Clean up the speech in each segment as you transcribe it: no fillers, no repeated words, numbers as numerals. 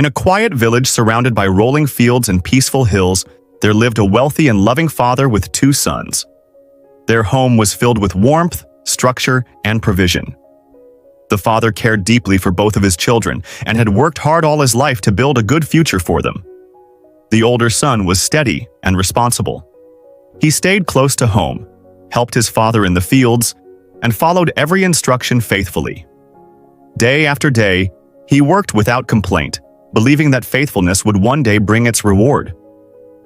In a quiet village surrounded by rolling fields and peaceful hills, there lived a wealthy and loving father with two sons. Their home was filled with warmth, structure, and provision. The father cared deeply for both of his children and had worked hard all his life to build a good future for them. The older son was steady and responsible. He stayed close to home, helped his father in the fields, and followed every instruction faithfully. Day after day, he worked without complaint, believing that faithfulness would one day bring its reward.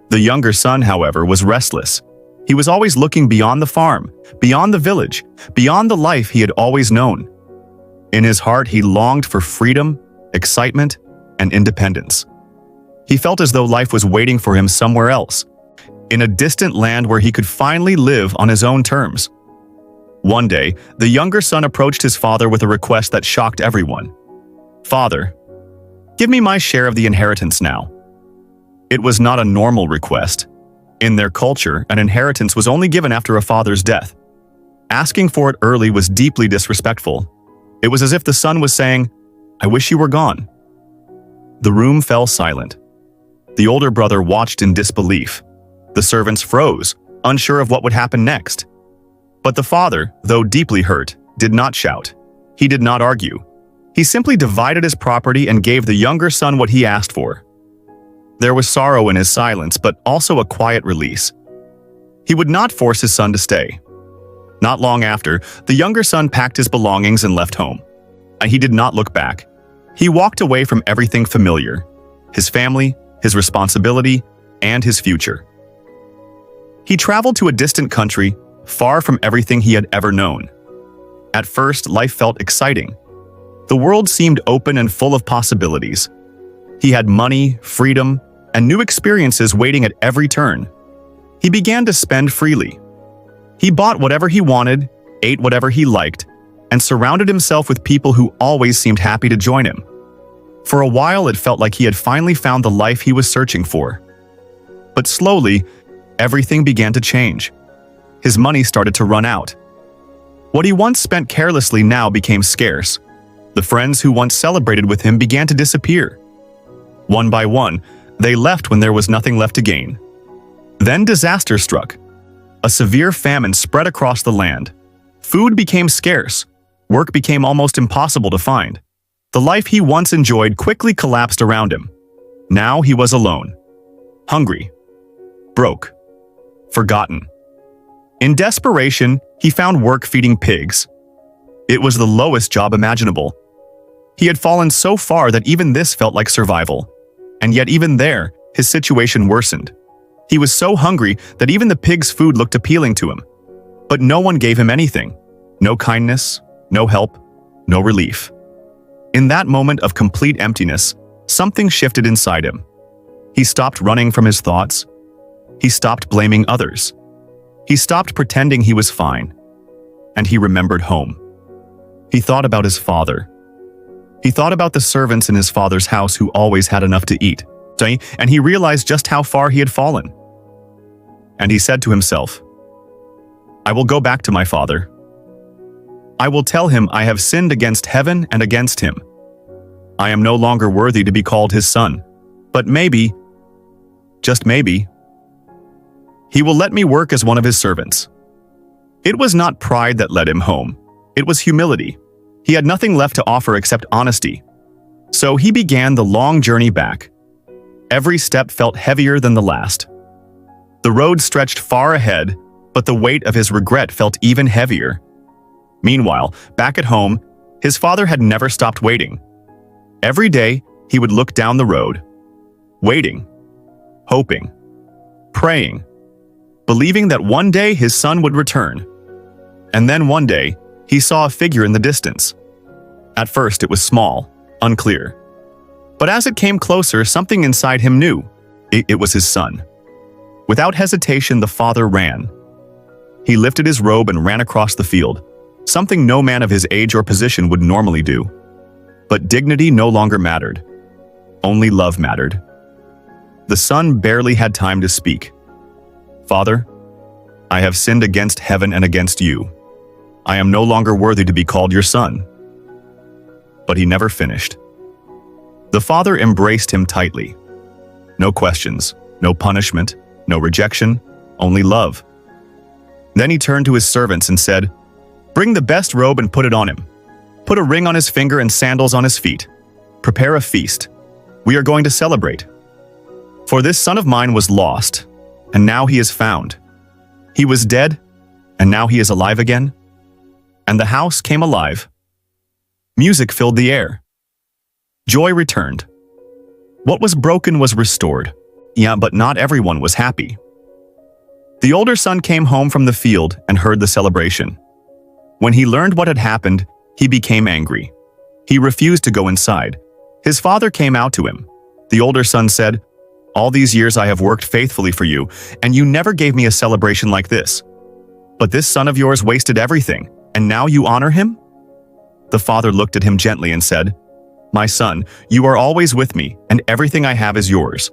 The younger son, however, was restless. He was always looking beyond the farm, beyond the village, beyond the life he had always known. In his heart, he longed for freedom, excitement, and independence. He felt as though life was waiting for him somewhere else, in a distant land where he could finally live on his own terms. One day, the younger son approached his father with a request that shocked everyone. "Father, give me my share of the inheritance now." It was not a normal request. In their culture, an inheritance was only given after a father's death. Asking for it early was deeply disrespectful. It was as if the son was saying, "I wish you were gone." The room fell silent. The older brother watched in disbelief. The servants froze, unsure of what would happen next. But the father, though deeply hurt, did not shout. He did not argue. He simply divided his property and gave the younger son what he asked for. There was sorrow in his silence, but also a quiet release. He would not force his son to stay. Not long after, the younger son packed his belongings and left home. And he did not look back. He walked away from everything familiar: his family, his responsibility, and his future. He traveled to a distant country, far from everything he had ever known. At first, life felt exciting. The world seemed open and full of possibilities. He had money, freedom, and new experiences waiting at every turn. He began to spend freely. He bought whatever he wanted, ate whatever he liked, and surrounded himself with people who always seemed happy to join him. For a while, it felt like he had finally found the life he was searching for. But slowly, everything began to change. His money started to run out. What he once spent carelessly now became scarce. The friends who once celebrated with him began to disappear. One by one, they left when there was nothing left to gain. Then disaster struck. A severe famine spread across the land. Food became scarce. Work became almost impossible to find. The life he once enjoyed quickly collapsed around him. Now he was alone. Hungry. Broke. Forgotten. In desperation, he found work feeding pigs. It was the lowest job imaginable. He had fallen so far that even this felt like survival. And yet even there, his situation worsened. He was so hungry that even the pig's food looked appealing to him. But no one gave him anything. No kindness, no help, no relief. In that moment of complete emptiness, something shifted inside him. He stopped running from his thoughts. He stopped blaming others. He stopped pretending he was fine. And he remembered home. He thought about his father. He thought about the servants in his father's house who always had enough to eat. And he realized just how far he had fallen. And he said to himself, "I will go back to my father. I will tell him I have sinned against heaven and against him. I am no longer worthy to be called his son. But maybe, just maybe, he will let me work as one of his servants." It was not pride that led him home. It was humility. He had nothing left to offer except honesty. So he began the long journey back. Every step felt heavier than the last. The road stretched far ahead, but the weight of his regret felt even heavier. Meanwhile, back at home, his father had never stopped waiting. Every day, he would look down the road, waiting, hoping, praying, believing that one day his son would return. And then one day, he saw a figure in the distance. At first, it was small, unclear. But as it came closer, something inside him knew. It was his son. Without hesitation, the father ran. He lifted his robe and ran across the field, something no man of his age or position would normally do. But dignity no longer mattered. Only love mattered. The son barely had time to speak. "Father, I have sinned against heaven and against you. I am no longer worthy to be called your son." But he never finished. The father embraced him tightly. No questions, no punishment, no rejection, only love. Then he turned to his servants and said, "Bring the best robe and put it on him. Put a ring on his finger and sandals on his feet. Prepare a feast. We are going to celebrate. For this son of mine was lost, and now he is found. He was dead, and now he is alive again." And the house came alive. Music filled the air. Joy returned. What was broken was restored. Yeah, but not everyone was happy. The older son came home from the field and heard the celebration. When he learned what had happened, he became angry. He refused to go inside. His father came out to him. The older son said, "All these years I have worked faithfully for you, and you never gave me a celebration like this. But this son of yours wasted everything, and now you honor him?" The father looked at him gently and said, "My son, you are always with me, and everything I have is yours.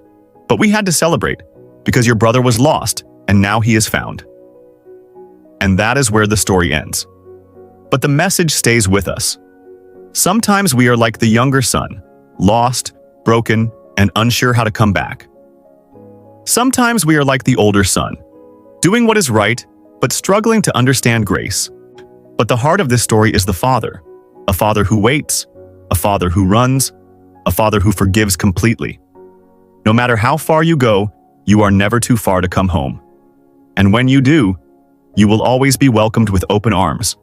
But we had to celebrate, because your brother was lost, and now he is found." And that is where the story ends. But the message stays with us. Sometimes we are like the younger son, lost, broken, and unsure how to come back. Sometimes we are like the older son, doing what is right, but struggling to understand grace. But the heart of this story is the father, a father who waits, a father who runs, a father who forgives completely. No matter how far you go, you are never too far to come home. And when you do, you will always be welcomed with open arms.